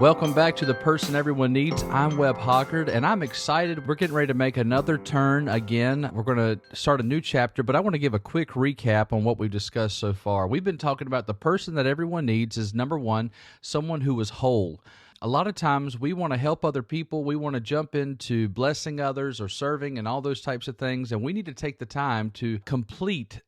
Welcome back to The Person Everyone Needs. I'm Webb Hockard, and I'm excited. We're getting ready to make another turn again. We're going to start a new chapter, but I want to give a quick recap on what we've discussed so far. We've been talking about the person that everyone needs is, number one, someone who is whole. A lot of times we want to help other people. We want to jump into blessing others or serving and all those types of things, and we need to take the time to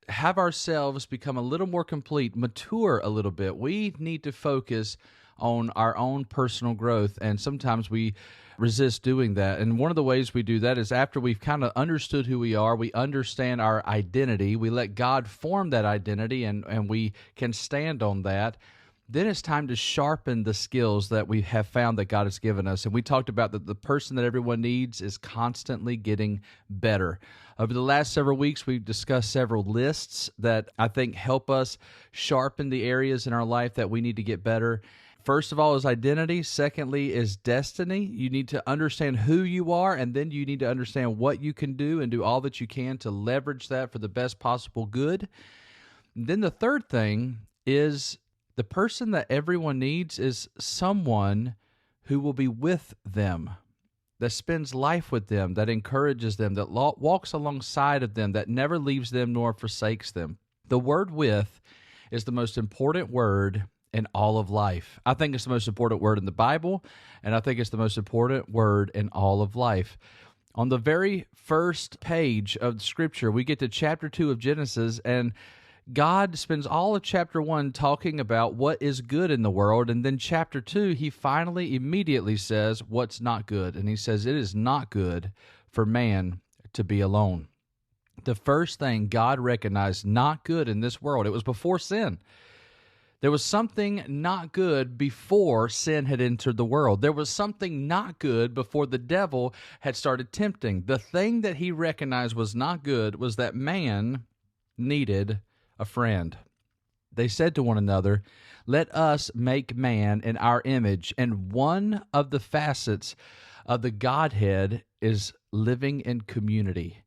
have ourselves become a little more complete, mature a little bit. We need to focus on our own personal growth, and sometimes we resist doing that. And one of the ways we do that is after we've kind of understood who we are, we understand our identity, we let God form that identity, and we can stand on that. Then it's time to sharpen the skills that we have found that God has given us. And we talked about that the person that everyone needs is constantly getting better. Over the last several weeks, we've discussed several lists that I think help us sharpen the areas in our life that we need to get better. First of all is identity. Secondly is destiny. You need to understand who you are, and then you need to understand what you can do and do all that you can to leverage that for the best possible good. And then the third thing is the person that everyone needs is someone who will be with them, that spends life with them, that encourages them, that walks alongside of them, that never leaves them nor forsakes them. The word "with" is the most important word in all of life. I think it's the most important word in the Bible, and I think it's the most important word in all of life. On the very first page of Scripture, we get to chapter 2 of Genesis, and God spends all of chapter 1 talking about what is good in the world, and then chapter 2, he finally immediately says what's not good, and he says it is not good for man to be alone. The first thing God recognized not good in this world, it was before sin. There was something not good before sin had entered the world. There was something not good before the devil had started tempting. The thing that he recognized was not good was that man needed a friend. They said to one another, "Let us make man in our image." And one of the facets of the Godhead is living in community.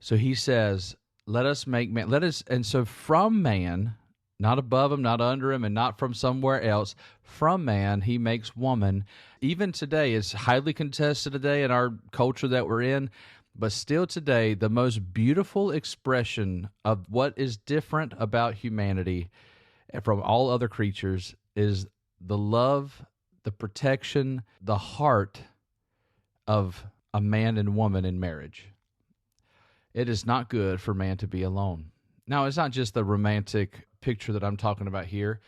So he says, let us make man. And so from man, not above him, not under him, and not from somewhere else. From man, he makes woman. Even today, it's highly contested today in our culture that we're in, but still today, the most beautiful expression of what is different about humanity from all other creatures is the love, the protection, the heart of a man and woman in marriage. It is not good for man to be alone. Now, it's not just the romantic picture that I'm talking about here.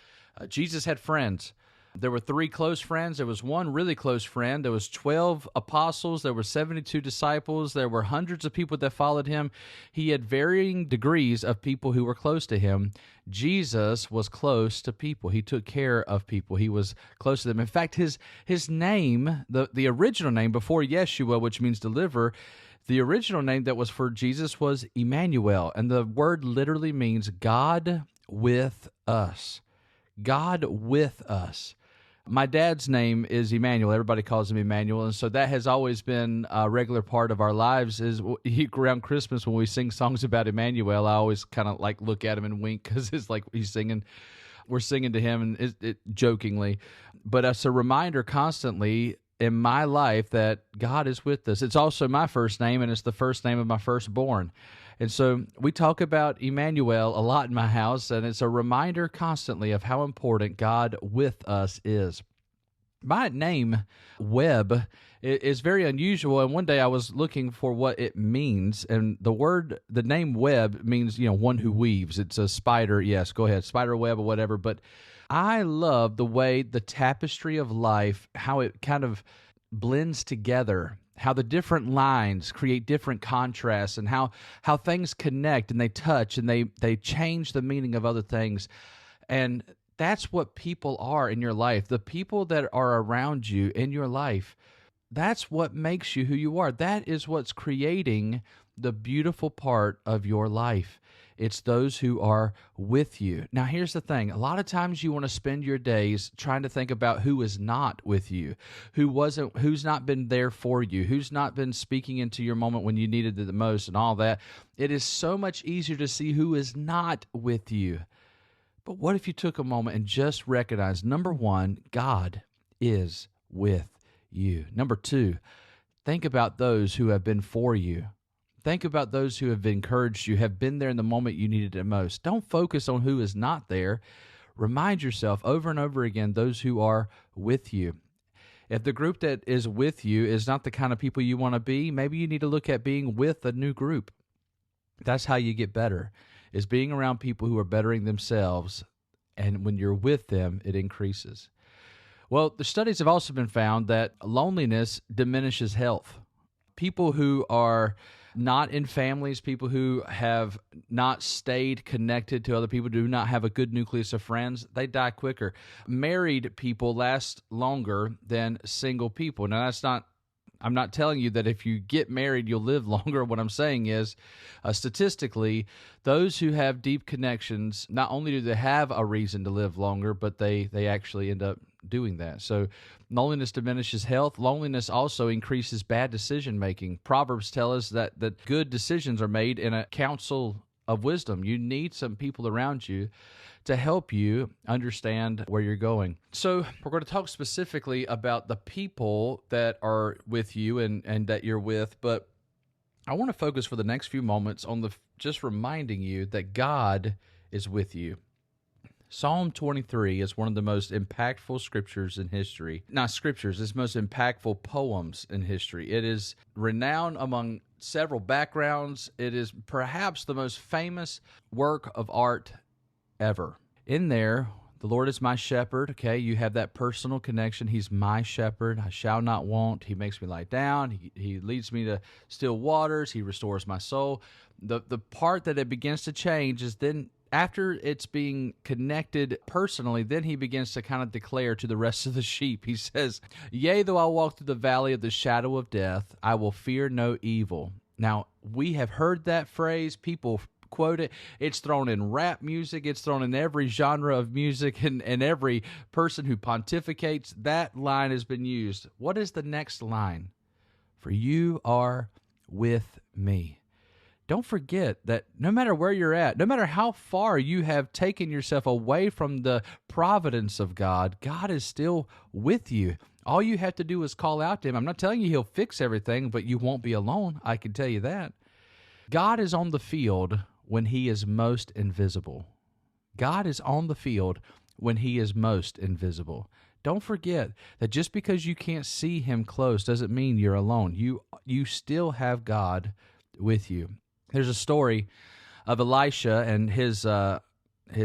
Jesus had friends. There were 3 close friends. There was one really close friend. There was 12 apostles. There were 72 disciples. There were hundreds of people that followed him. He had varying degrees of people who were close to him. Jesus was close to people. He took care of people. He was close to them. In fact, his name, the original name before Yeshua, which means deliverer, the original name that was for Jesus was Emmanuel, and the word literally means God with us. God with us. My dad's name is Emmanuel. Everybody calls him Emmanuel, and so that has always been a regular part of our lives. Is around Christmas when we sing songs about Emmanuel, I always kind of like look at him and wink because it's like he's singing. We're singing to him, and it jokingly, but it's a reminder constantly in my life that God is with us. It's also my first name, and it's the first name of my firstborn. And so we talk about Emmanuel a lot in my house, and it's a reminder constantly of how important God with us is. My name, Webb, is very unusual, and one day I was looking for what it means, and the name Webb means, one who weaves. It's a spider, yes, go ahead, spider web or whatever, but I love the way the tapestry of life, how it kind of blends together, how the different lines create different contrasts, and how things connect and they touch and they change the meaning of other things. And that's what people are in your life. The people that are around you in your life, that's what makes you who you are. That is what's creating the beautiful part of your life. It's those who are with you. Now, here's the thing. A lot of times you want to spend your days trying to think about who is not with you, who's not been there for you, who's not been speaking into your moment when you needed it the most and all that. It is so much easier to see who is not with you. But what if you took a moment and just recognized, number one, God is with you. Number 2, think about those who have been for you. Think about those who have encouraged you, have been there in the moment you needed it most. Don't focus on who is not there. Remind yourself over and over again those who are with you. If the group that is with you is not the kind of people you want to be, maybe you need to look at being with a new group. That's how you get better, is being around people who are bettering themselves, and when you're with them, it increases. Well, the studies have also been found that loneliness diminishes health. People who are not in families, people who have not stayed connected to other people, do not have a good nucleus of friends, they die quicker. Married people last longer than single people. Now, I'm not telling you that if you get married, you'll live longer. What I'm saying is, statistically, those who have deep connections, not only do they have a reason to live longer, but they actually end up doing that. So loneliness diminishes health. Loneliness also increases bad decision-making. Proverbs tell us that good decisions are made in a council of wisdom. You need some people around you to help you understand where you're going. So we're going to talk specifically about the people that are with you and that you're with, but I want to focus for the next few moments on just reminding you that God is with you. Psalm 23 is one of the most impactful scriptures in history. Not scriptures, it's most impactful poems in history. It is renowned among several backgrounds. It is perhaps the most famous work of art ever. In there, the Lord is my shepherd. Okay, you have that personal connection. He's my shepherd. I shall not want. He makes me lie down. He leads me to still waters. He restores my soul. The part that it begins to change is then after it's being connected personally, then he begins to kind of declare to the rest of the sheep. He says, "Yea, though I walk through the valley of the shadow of death, I will fear no evil." Now, we have heard that phrase. People quote it. It's thrown in rap music. It's thrown in every genre of music, and every person who pontificates, that line has been used. What is the next line? For you are with me. Don't forget that no matter where you're at, no matter how far you have taken yourself away from the providence of God, God is still with you. All you have to do is call out to Him. I'm not telling you He'll fix everything, but you won't be alone. I can tell you that. God is on the field when He is most invisible. God is on the field when He is most invisible. Don't forget that just because you can't see Him close doesn't mean you're alone. You still have God with you. There's a story of Elisha, and his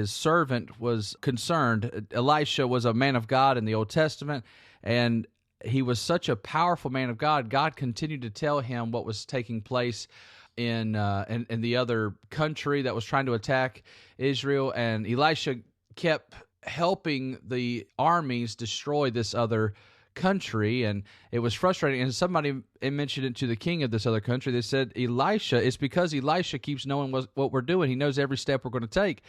servant was concerned. Elisha was a man of God in the Old Testament, and he was such a powerful man of God. God continued to tell him what was taking place in the other country that was trying to attack Israel, and Elisha kept helping the armies destroy this other country, and it was frustrating. And somebody mentioned it to the king of this other country. They said, Elisha, it's because Elisha keeps knowing what we're doing. He knows every step we're going to take.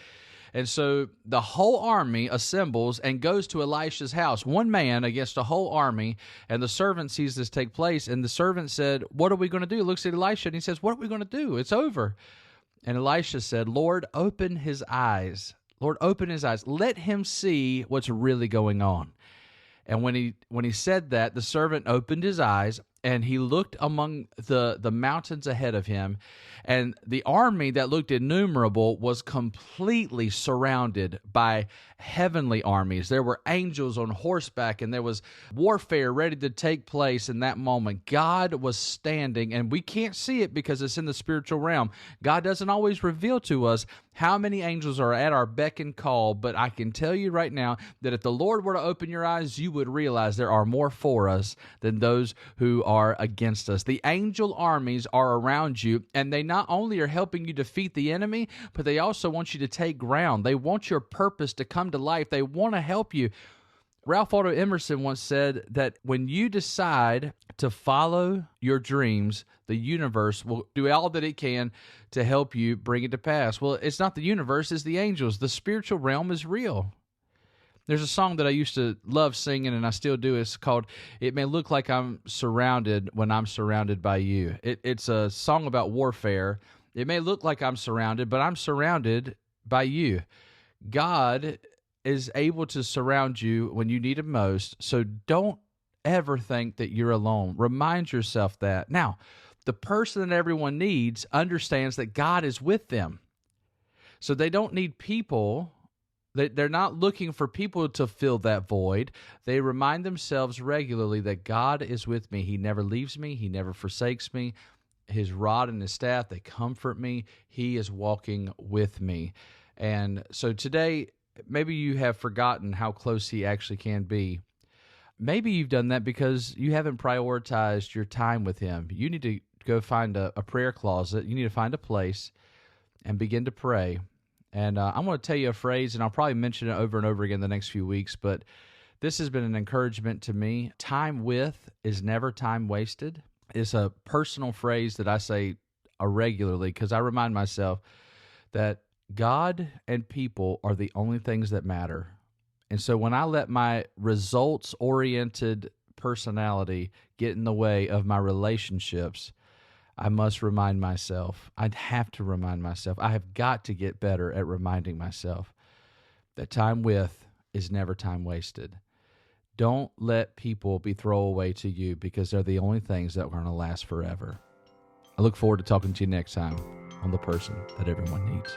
And so the whole army assembles and goes to Elisha's house, one man against a whole army, and the servant sees this take place, and the servant said, "What are we going to do?" Looks at Elisha, and he says, "What are we going to do? It's over." And Elisha said, "Lord, open his eyes. Lord, open his eyes. Let him see what's really going on." And when he said that, the servant opened his eyes, and he looked among the mountains ahead of him, and the army that looked innumerable was completely surrounded by heavenly armies. There were angels on horseback, and there was warfare ready to take place in that moment. God was standing, and we can't see it because it's in the spiritual realm. God doesn't always reveal to us how many angels are at our beck and call, but I can tell you right now that if the Lord were to open your eyes, you would realize there are more for us than those who are against us. The angel armies are around you, and they not only are helping you defeat the enemy, but they also want you to take ground. They want your purpose to come to life. They want to help you. Ralph Waldo Emerson once said that when you decide to follow your dreams, the universe will do all that it can to help you bring it to pass. Well, it's not the universe, it's the angels. The spiritual realm is real. There's a song that I used to love singing, and I still do. It's called "It May Look Like I'm Surrounded When I'm Surrounded by You." It's a song about warfare. It may look like I'm surrounded, but I'm surrounded by you. God is able to surround you when you need him most. So don't ever think that you're alone. Remind yourself that. Now, the person that everyone needs understands that God is with them. So they don't need people. They're not looking for people to fill that void. They remind themselves regularly that God is with me. He never leaves me. He never forsakes me. His rod and his staff, they comfort me. He is walking with me. And so today, maybe you have forgotten how close he actually can be. Maybe you've done that because you haven't prioritized your time with him. You need to go find a prayer closet. You need to find a place and begin to pray. And I'm going to tell you a phrase, and I'll probably mention it over and over again the next few weeks, but this has been an encouragement to me. Time with is never time wasted. It's a personal phrase that I say regularly because I remind myself that God and people are the only things that matter. And so when I let my results-oriented personality get in the way of my relationships, I must remind myself, I'd have to remind myself, I have got to get better at reminding myself that time with is never time wasted. Don't let people be throwaway to you because they're the only things that are going to last forever. I look forward to talking to you next time on The Person That Everyone Needs.